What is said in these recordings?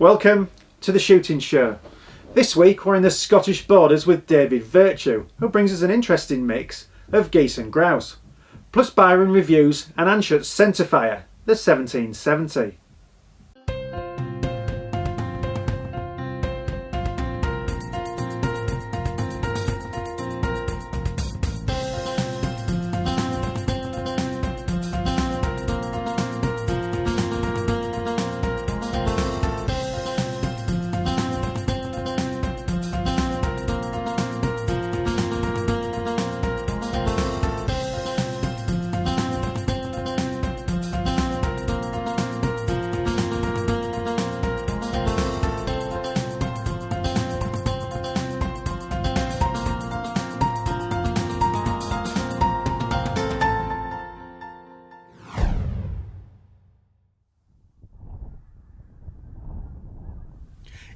Welcome to the shooting show. This week we're in the Scottish borders with David Virtue, who brings us an interesting mix of geese and grouse. Plus Byron reviews an Anschütz centrefire, the 1770.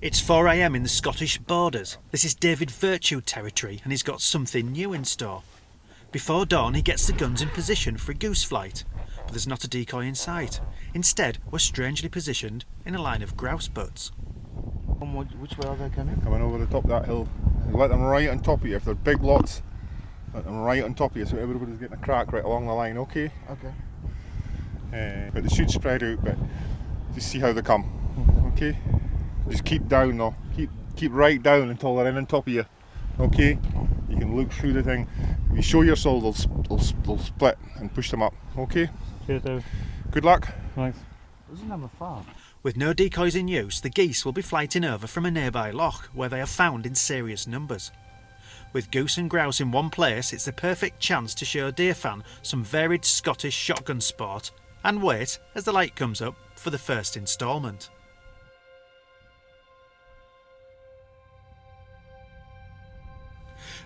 It's 4 AM in the Scottish borders. This is David Virtue territory and he's got something new in store. Before dawn he gets the guns in position for a goose flight, but there's not a decoy in sight. Instead we're strangely positioned in a line of grouse butts. Which way are they coming? Coming over the top of that hill. Let them right on top of you. If they're big lots, let them right on top of you so everybody's getting a crack right along the line, okay? Okay. But they should spread out, but just see how they come, okay? Just keep down though, keep right down until they're in on top of you, okay? You can look through the thing. If you show your soul, they'll split and push them up, okay? Cheers, Dave. Good luck. Thanks. Doesn't have a farm. With no decoys in use, the geese will be flighting over from a nearby loch where they are found in serious numbers. With goose and grouse in one place, it's the perfect chance to show a deer fan some varied Scottish shotgun sport and wait as the light comes up for the first instalment.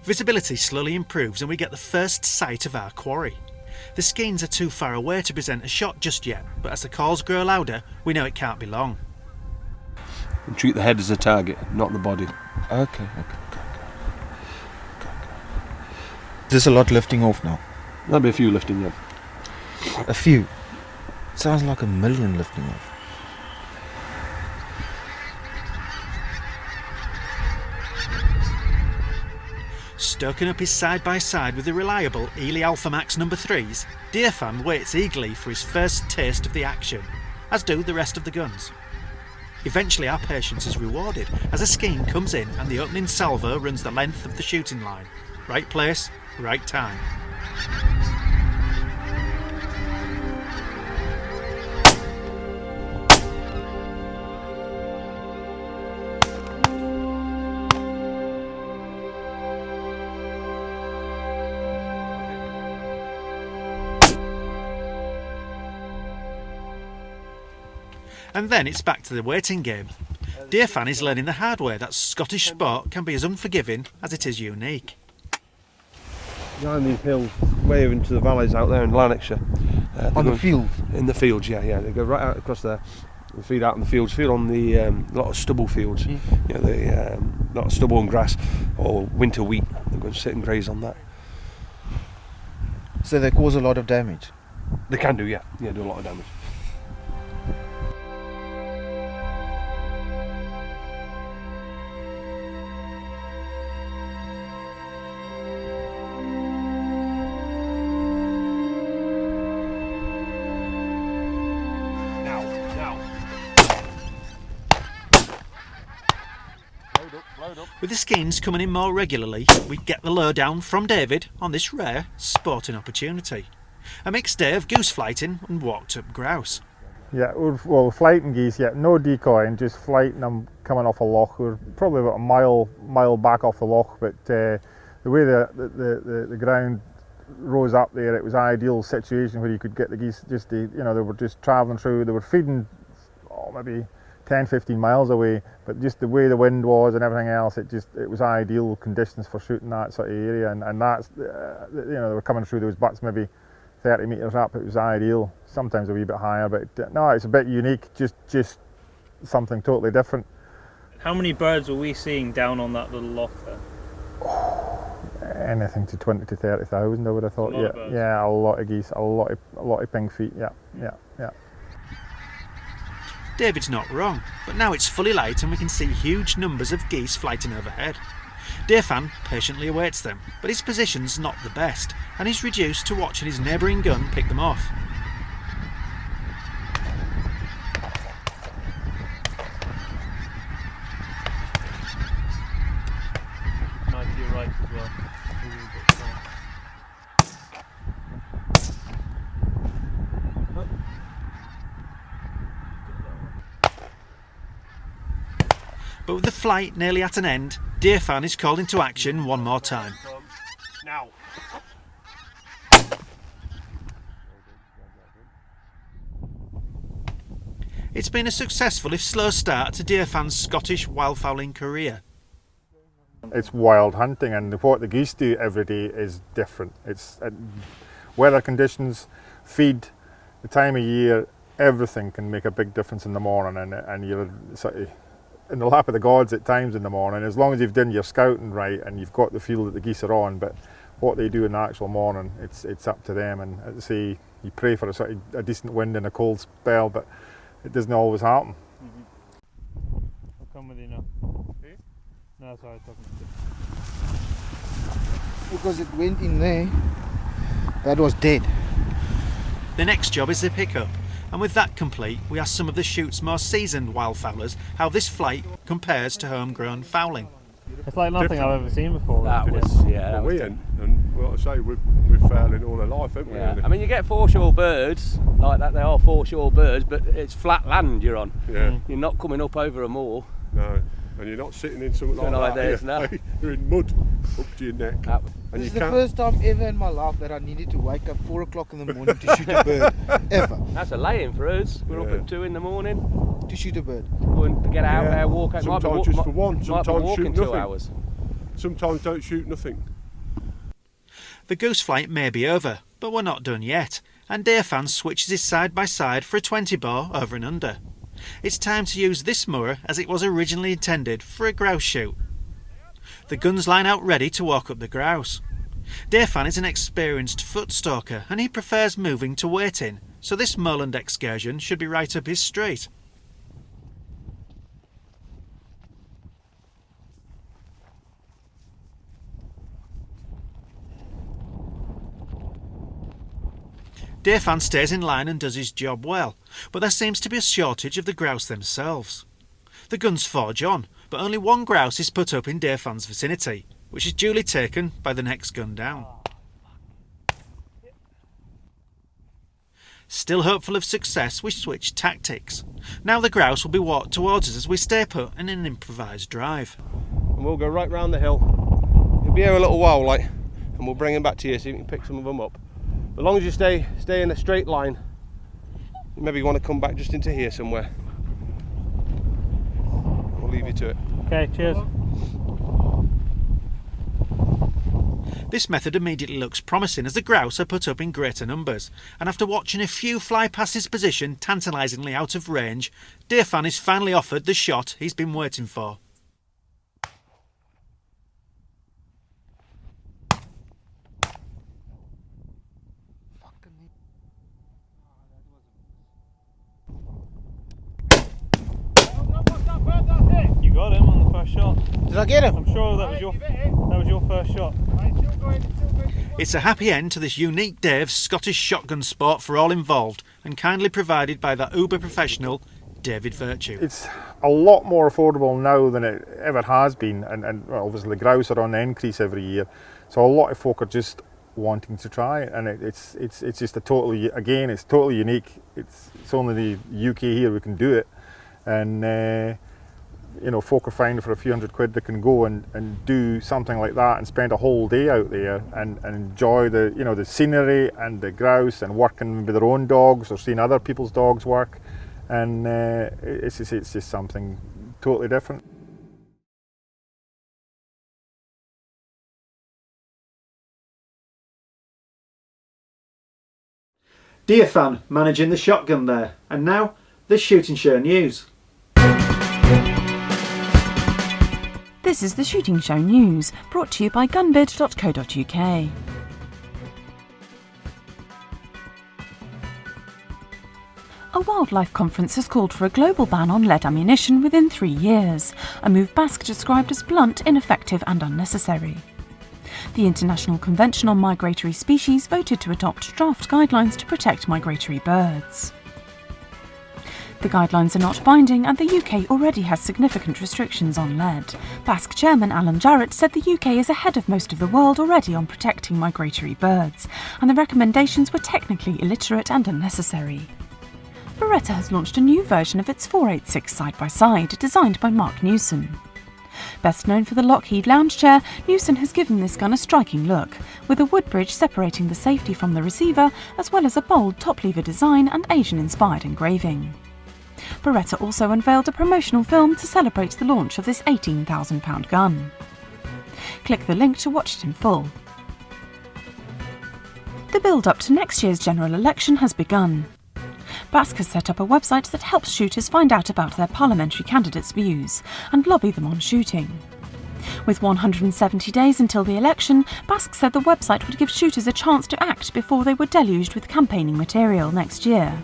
Visibility slowly improves and we get the first sight of our quarry. The skeins are too far away to present a shot just yet, but as the calls grow louder, we know it can't be long. And treat the head as a target, not the body. Okay. There's a lot lifting off now. There'll be a few lifting up. A few. Sounds like a million lifting off. Stoking up his side by side with the reliable Ely Alpha Max No. 3s, Deerfan waits eagerly for his first taste of the action, as do the rest of the guns. Eventually our patience is rewarded as a skein comes in and the opening salvo runs the length of the shooting line. Right place, right time. And then it's back to the waiting game. Deerfan is learning the hard way that Scottish sport can be as unforgiving as it is unique. Behind these hills, way into the valleys out there in Lanarkshire. On the field? In the fields, yeah. They go right out across there and feed out in the fields. Feed on the lot of stubble fields. You know, the lot of stubble and grass or winter wheat. They go and sit and graze on that. So they cause a lot of damage? They can do, yeah. Yeah, do a lot of damage. With the skeins coming in more regularly, we get the lowdown from David on this rare sporting opportunity. A mixed day of goose flighting and walked up grouse. Yeah, we're flighting geese, no decoy, and just flighting them coming off a loch. We're probably about a mile back off the loch, but the way the ground rose up there, it was an ideal situation where you could get the geese they were just travelling through. They were feeding maybe 10-15 miles away, but just the way the wind was and everything else, it was ideal conditions for shooting that sort of area, and that's they were coming through those butts maybe 30 metres up. It was ideal, sometimes a wee bit higher, but no, it's a bit unique, just something totally different. How many birds were we seeing down on that little loch there? Anything to 20 to 30,000 I would have thought. A lot of geese, a lot of pink feet, yeah. David's not wrong, but now it's fully light and we can see huge numbers of geese flighting overhead. Devan patiently awaits them, but his position's not the best, and he's reduced to watching his neighbouring gun pick them off. Nice to your right as well. But with the flight nearly at an end, Devan is called into action one more time. Now. It's been a successful, if slow, start to Devan's Scottish wildfowling career. It's wild hunting, and what the geese do every day is different. It's weather conditions, feed, the time of year, everything can make a big difference in the morning, and you're sort of in the lap of the gods at times in the morning, as long as you've done your scouting right and you've got the feel that the geese are on. But what they do in the actual morning, it's up to them. And as I say, you pray for a decent wind and a cold spell, but it doesn't always happen. I'll come with you now. Eh? No, sorry, talking Because it went in there, that was dead. The next job is the pickup, and with that complete, we ask some of the shoot's more seasoned wildfowlers how this flight compares to homegrown fowling. It's like nothing I've ever seen before. That was, yeah. That we was ain't, and like I say, we're fowling all our life, haven't we? yeah. really? I mean, you get foreshore birds like that. They are foreshore birds, but it's flat land you're on. Yeah. You're not coming up over a moor. No. And you're not sitting in something Something like like that. this, no. You're in mud up to your neck. That- And This you is the first time ever in my life that I needed to wake up 4 o'clock in the morning to shoot a bird. Ever. That's a lay-in for us. We're up Yeah. at 2 in the morning, To shoot a bird. going to get out Yeah. there, walk out. Sometimes just for one, might be sometimes walking shoot 2 nothing. hours. Sometimes don't shoot nothing. The goose flight may be over, but we're not done yet, and Devan switches his side-by-side for a 20 bore over and under. It's time to use this moor as it was originally intended, for a grouse shoot. The guns line out ready to walk up the grouse. Devan is an experienced foot stalker and he prefers moving to waiting, so this moorland excursion should be right up his street. Devan stays in line and does his job well, but there seems to be a shortage of the grouse themselves. The guns forge on, but only one grouse is put up in Devan's vicinity, which is duly taken by the next gun down. Still hopeful of success, we switch tactics. Now the grouse will be walked towards us as we stay put in an improvised drive. And we'll go right round the hill. You'll be here a little while, like, and we'll bring them back to you so you can pick some of them up. As long as you stay in a straight line, you maybe want to come back just into here somewhere. We'll leave you to it. Okay, cheers. This method immediately looks promising as the grouse are put up in greater numbers, and after watching a few fly past his position tantalisingly out of range, Devan is finally offered the shot he's been waiting for. You got him on the first shot. Did I get him? I'm sure that was your first shot. It's a happy end to this unique day of Scottish shotgun sport for all involved, and kindly provided by the uber professional David Virtue. It's a lot more affordable now than it ever has been, and well, obviously the grouse are on the increase every year, so a lot of folk are just wanting to try it, and it's just it's totally unique. It's only the UK here we can do it, and you know, folk are finding for a few £100 they can go and do something like that and spend a whole day out there and enjoy the, you know, the scenery and the grouse and working with their own dogs or seeing other people's dogs work, and it's just something totally different. Devan managing the shotgun there, and now the shooting show news. This is the Shooting Show News, brought to you by gunbid.co.uk. A Wildlife Conference has called for a global ban on lead ammunition within 3 years, a move BASC described as blunt, ineffective and unnecessary. The International Convention on Migratory Species voted to adopt draft guidelines to protect migratory birds. The guidelines are not binding and the UK already has significant restrictions on lead. BASC chairman Alan Jarrett said the UK is ahead of most of the world already on protecting migratory birds, and the recommendations were technically illiterate and unnecessary. Beretta has launched a new version of its 486 side-by-side, designed by Mark Newson. Best known for the Lockheed lounge chair, Newson has given this gun a striking look, with a wood bridge separating the safety from the receiver, as well as a bold top-lever design and Asian-inspired engraving. Beretta also unveiled a promotional film to celebrate the launch of this £18,000 gun. Click the link to watch it in full. The build-up to next year's general election has begun. BASC has set up a website that helps shooters find out about their parliamentary candidates' views and lobby them on shooting. With 170 days until the election, BASC said the website would give shooters a chance to act before they were deluged with campaigning material next year.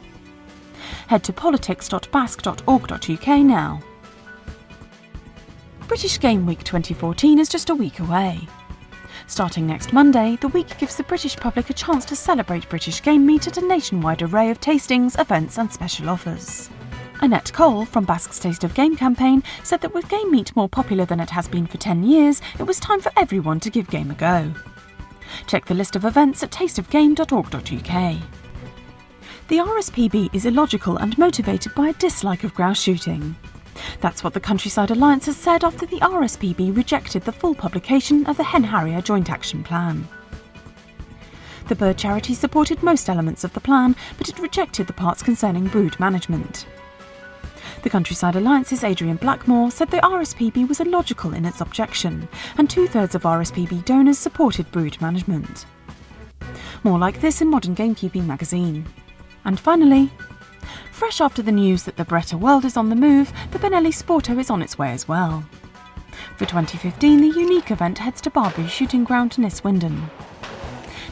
Head to politics.basc.org.uk now. British Game Week 2014 is just a week away. Starting next Monday, the week gives the British public a chance to celebrate British game meat at a nationwide array of tastings, events and special offers. Annette Cole, from BASC's Taste of Game campaign, said that with game meat more popular than it has been for 10 years, it was time for everyone to give game a go. Check the list of events at tasteofgame.org.uk. The RSPB is illogical and motivated by a dislike of grouse shooting. That's what the Countryside Alliance has said after the RSPB rejected the full publication of the Hen Harrier Joint Action Plan. The bird charity supported most elements of the plan, but it rejected the parts concerning brood management. The Countryside Alliance's Adrian Blackmore said the RSPB was illogical in its objection, and 2/3 of RSPB donors supported brood management. More like this in Modern Gamekeeping magazine. And finally, fresh after the news that the Beretta World is on the move, the Benelli Sporto is on its way as well. For 2015, the unique event heads to Barbary Shooting Ground near Swindon.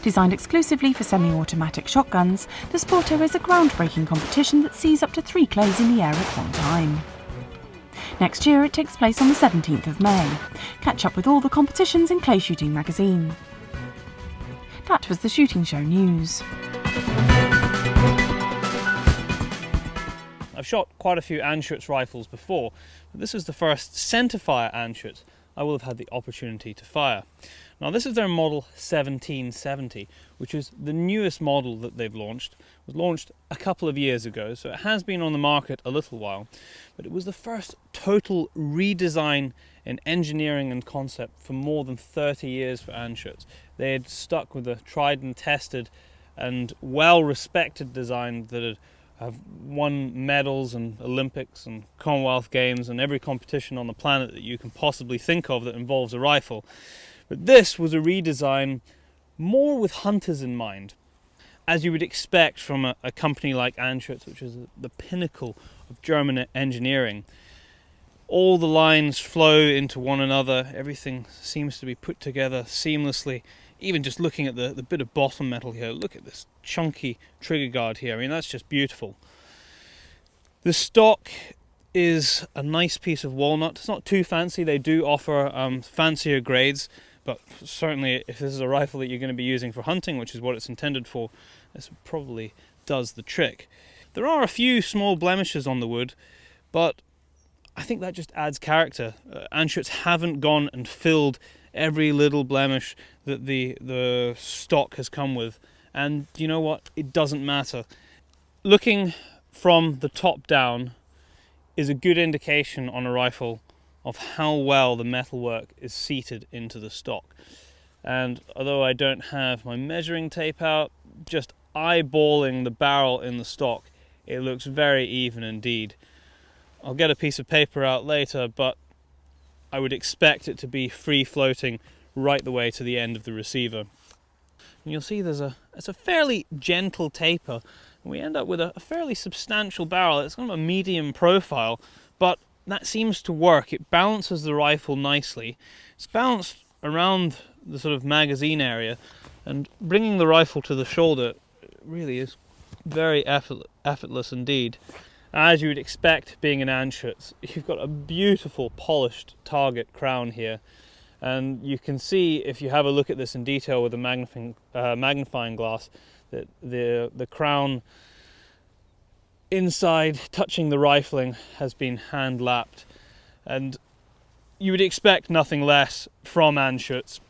Designed exclusively for semi-automatic shotguns, the Sporto is a groundbreaking competition that sees up to 3 clays in the air at one time. Next year it takes place on the 17th of May. Catch up with all the competitions in Clay Shooting magazine. That was the Shooting Show news. I've shot quite a few Anschütz rifles before, but this is the first centerfire Anschütz I will have had the opportunity to fire. Now this is their model 1770, which is the newest model that they've launched. It was launched a couple of years ago, so it has been on the market a little while, but it was the first total redesign in engineering and concept for more than 30 years for Anschütz. They had stuck with a tried and tested and well-respected design that had have won medals and Olympics and Commonwealth Games and every competition on the planet that you can possibly think of that involves a rifle. But this was a redesign more with hunters in mind, as you would expect from a company like Anschütz, which is the pinnacle of German engineering. All the lines flow into one another, everything seems to be put together seamlessly. Even just looking at the bit of bottom metal here, look at this chunky trigger guard here. I mean, that's just beautiful. The stock is a nice piece of walnut. It's not too fancy. They do offer fancier grades, but certainly if this is a rifle that you're going to be using for hunting, which is what it's intended for, this probably does the trick. There are a few small blemishes on the wood, but I think that just adds character. Anschütz haven't gone and filled every little blemish that the stock has come with, and you know what, it doesn't matter. Looking from the top down is a good indication on a rifle of how well the metalwork is seated into the stock. And although I don't have my measuring tape out, just eyeballing the barrel in the stock, it looks very even indeed. I'll get a piece of paper out later, but I would expect it to be free floating right the way to the end of the receiver. And you'll see it's a fairly gentle taper, and we end up with a fairly substantial barrel. It's kind of a medium profile, but that seems to work. It balances the rifle nicely. It's balanced around the sort of magazine area, and bringing the rifle to the shoulder really is very effortless indeed. As you would expect, being an Anschütz, you've got a beautiful polished target crown here, and you can see, if you have a look at this in detail with a magnifying glass, that the crown inside touching the rifling has been hand lapped, and you would expect nothing less from Anschütz,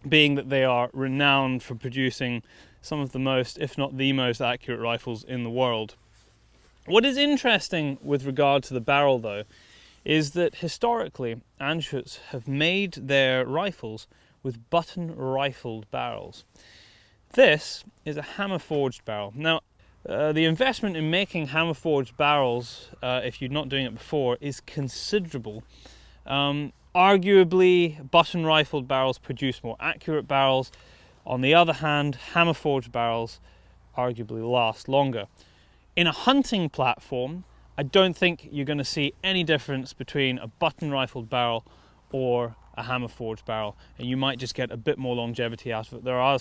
being that they are renowned for producing some of the most, if not the most, accurate rifles in the world. What is interesting with regard to the barrel, though, is that historically Anschütz have made their rifles with button rifled barrels. This is a hammer forged barrel. Now, the investment in making hammer forged barrels, if you're not doing it before, is considerable. Arguably, button rifled barrels produce more accurate barrels. On the other hand, hammer forged barrels arguably last longer. In a hunting platform, I don't think you're going to see any difference between a button rifled barrel or a hammer forged barrel, and you might just get a bit more longevity out of it. There are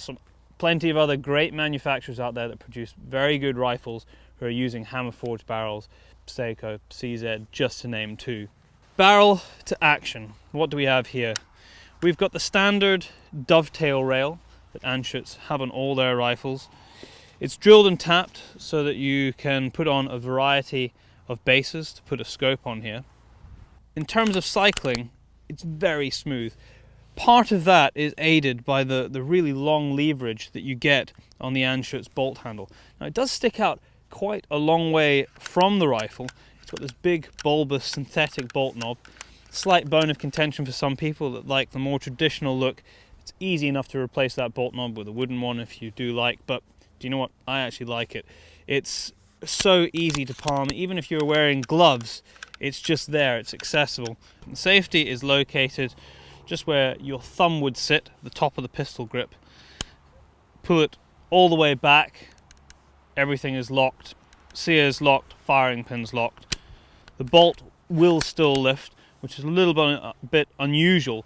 plenty of other great manufacturers out there that produce very good rifles who are using hammer forged barrels, Seiko, CZ, just to name two. Barrel to action. What do we have here? We've got the standard dovetail rail that Anschütz have on all their rifles. It's drilled and tapped so that you can put on a variety of bases to put a scope on here. In terms of cycling, it's very smooth. Part of that is aided by the really long leverage that you get on the Anschütz bolt handle. Now, it does stick out quite a long way from the rifle. It's got this big bulbous synthetic bolt knob. Slight bone of contention for some people that like the more traditional look. It's easy enough to replace that bolt knob with a wooden one if you do like, but do you know what? I actually like it. It's so easy to palm. Even if you're wearing gloves, it's just there, it's accessible. The safety is located just where your thumb would sit, the top of the pistol grip. Pull it all the way back, everything is locked. Sears locked, firing pins locked. The bolt will still lift, which is a little bit unusual.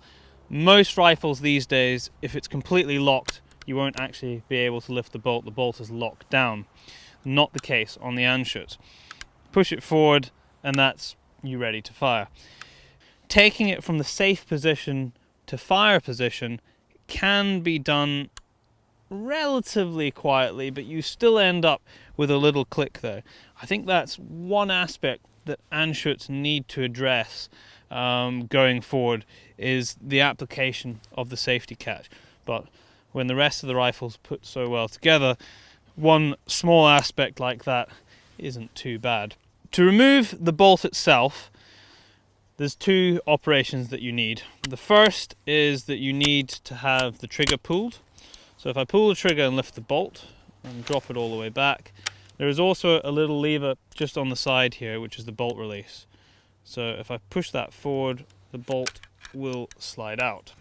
Most rifles these days, if it's completely locked, you won't actually be able to lift the bolt. The bolt is locked down. Not the case on the Anschütz. Push it forward and that's you ready to fire. Taking it from the safe position to fire position can be done relatively quietly, but you still end up with a little click there. I think that's one aspect that Anschütz need to address going forward, is the application of the safety catch. But when the rest of the rifles put so well together, one small aspect like that isn't too bad. To remove the bolt itself, there's two operations that you need. The first is that you need to have the trigger pulled. So if I pull the trigger and lift the bolt and drop it all the way back, there is also a little lever just on the side here, which is the bolt release. So if I push that forward, the bolt will slide out.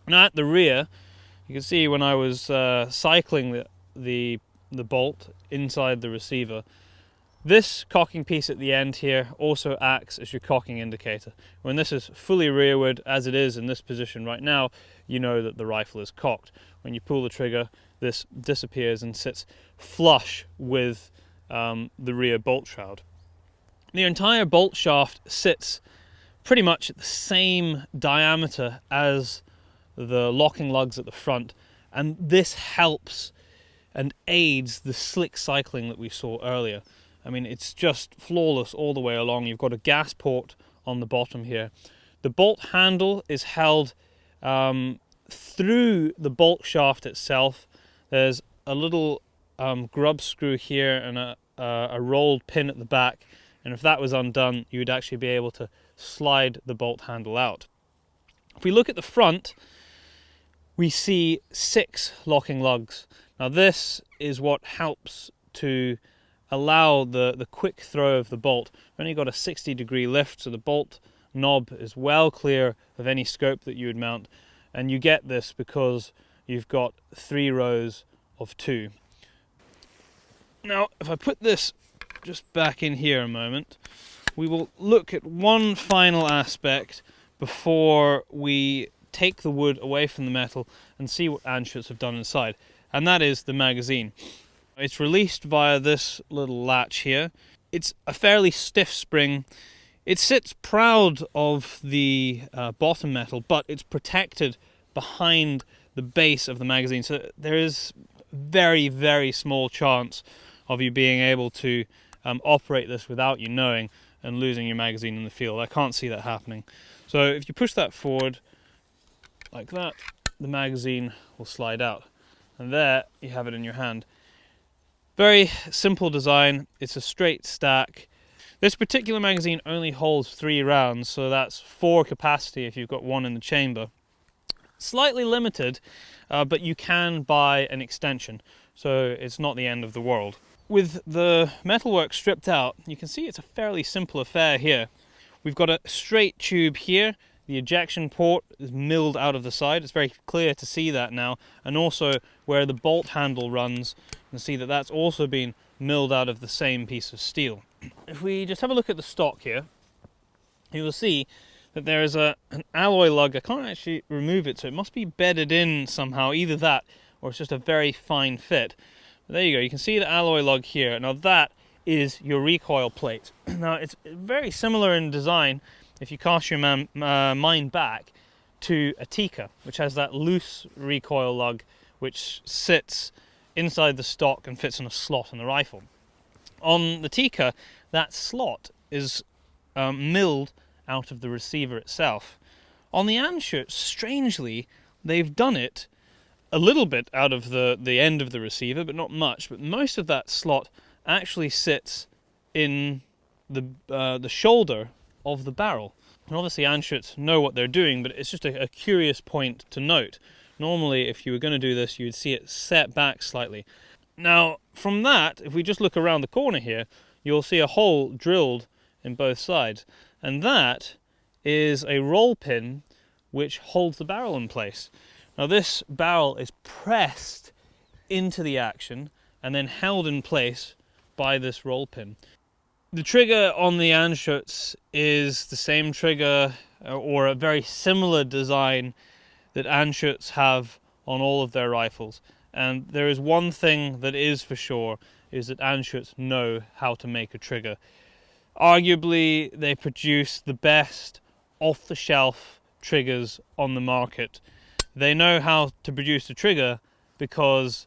Now at the rear, you can see when I was cycling the bolt inside the receiver, this cocking piece at the end here also acts as your cocking indicator. When this is fully rearward, as it is in this position right now, you know that the rifle is cocked. When you pull the trigger, this disappears and sits flush with the rear bolt shroud. The entire bolt shaft sits pretty much at the same diameter as the locking lugs at the front, and this helps and aids the slick cycling that we saw earlier. I mean, it's just flawless all the way along. You've got a gas port on the bottom here. The bolt handle is held through the bolt shaft itself. There's a little grub screw here and a rolled pin at the back, and if that was undone, you would actually be able to slide the bolt handle out. If we look at the front, we see 6 locking lugs. Now this is what helps to allow the quick throw of the bolt. We've only got a 60-degree lift, so the bolt knob is well clear of any scope that you would mount, and you get this because you've got 3 rows of 2. Now if I put this just back in here a moment, we will look at one final aspect before we take the wood away from the metal and see what Anschütz have done inside. and that is the magazine. It's released via this little latch here. It's a fairly stiff spring. It sits proud of the bottom metal, but it's protected behind the base of the magazine, so there is very, very small chance of you being able to operate this without you knowing and losing your magazine in the field. I can't see that happening. So if you push that forward like that, the magazine will slide out, and there you have it in your hand. Very simple design. It's a straight stack. This particular magazine only holds 3 rounds, so that's 4 capacity if you've got 1 in the chamber. Slightly limited, but you can buy an extension, so it's not the end of the world. With the metalwork stripped out, you can see it's a fairly simple affair here. We've got a straight tube here. The ejection port is milled out of the side. It's very clear to see that now, and also where the bolt handle runs, you can see that that's also been milled out of the same piece of steel. If we just have a look at the stock here, you will see that there is an alloy lug. I can't actually remove it, so it must be bedded in somehow, either that or it's just a very fine fit. But there you go, you can see the alloy lug here. Now that is your recoil plate. Now it's very similar in design if you cast your mind back to a Tikka, which has that loose recoil lug which sits inside the stock and fits in a slot in the rifle. On the Tikka, that slot is milled out of the receiver itself. On the Anschütz, strangely, they've done it a little bit out of the end of the receiver, but not much. But most of that slot actually sits in the shoulder of the barrel. And obviously Anschütz know what they're doing, but it's just a curious point to note. Normally, if you were going to do this, you would see it set back slightly. Now, from that, if we just look around the corner here, you'll see a hole drilled in both sides. And that is a roll pin which holds the barrel in place. Now this barrel is pressed into the action and then held in place by this roll pin. The trigger on the Anschütz is the same trigger or a very similar design that Anschütz have on all of their rifles. And there is one thing that is for sure, is that Anschütz know how to make a trigger. Arguably, they produce the best off-the-shelf triggers on the market. They know how to produce a trigger because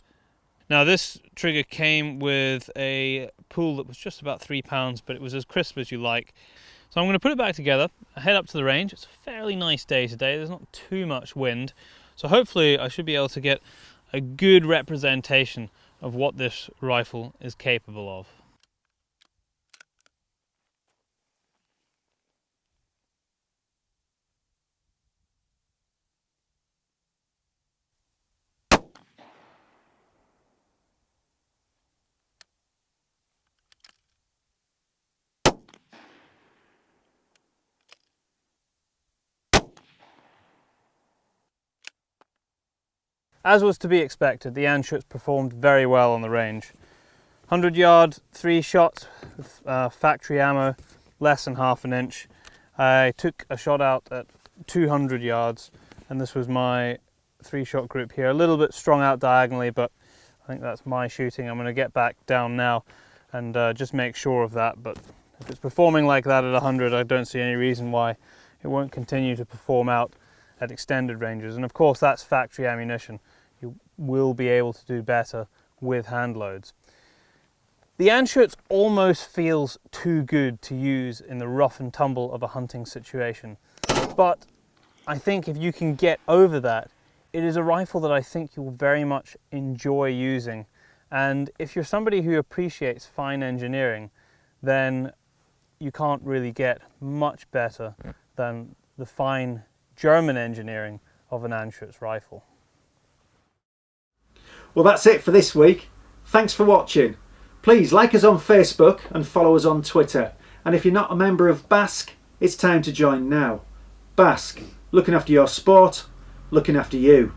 now this trigger came with a pull that was just about £3, but it was as crisp as you like. So I'm going to put it back together, head up to the range. It's a fairly nice day today, there's not too much wind. So hopefully I should be able to get a good representation of what this rifle is capable of. As was to be expected, the Anschütz performed very well on the range. 100 yard, 3 shots with factory ammo, less than half an inch. I took a shot out at 200 yards, and this was my 3-shot group here. A little bit strung out diagonally, but I think that's my shooting. I'm going to get back down now and just make sure of that. But if it's performing like that at 100, I don't see any reason why it won't continue to perform out at extended ranges. And of course, that's factory ammunition. You will be able to do better with hand loads. The Anschütz almost feels too good to use in the rough and tumble of a hunting situation. But I think if you can get over that, it is a rifle that I think you will very much enjoy using. And if you're somebody who appreciates fine engineering, then you can't really get much better than the fine German engineering of an Anschütz rifle. Well, that's it for this week. Thanks for watching. Please like us on Facebook and follow us on Twitter. And if you're not a member of BASC, it's time to join now. BASC, looking after your sport, looking after you.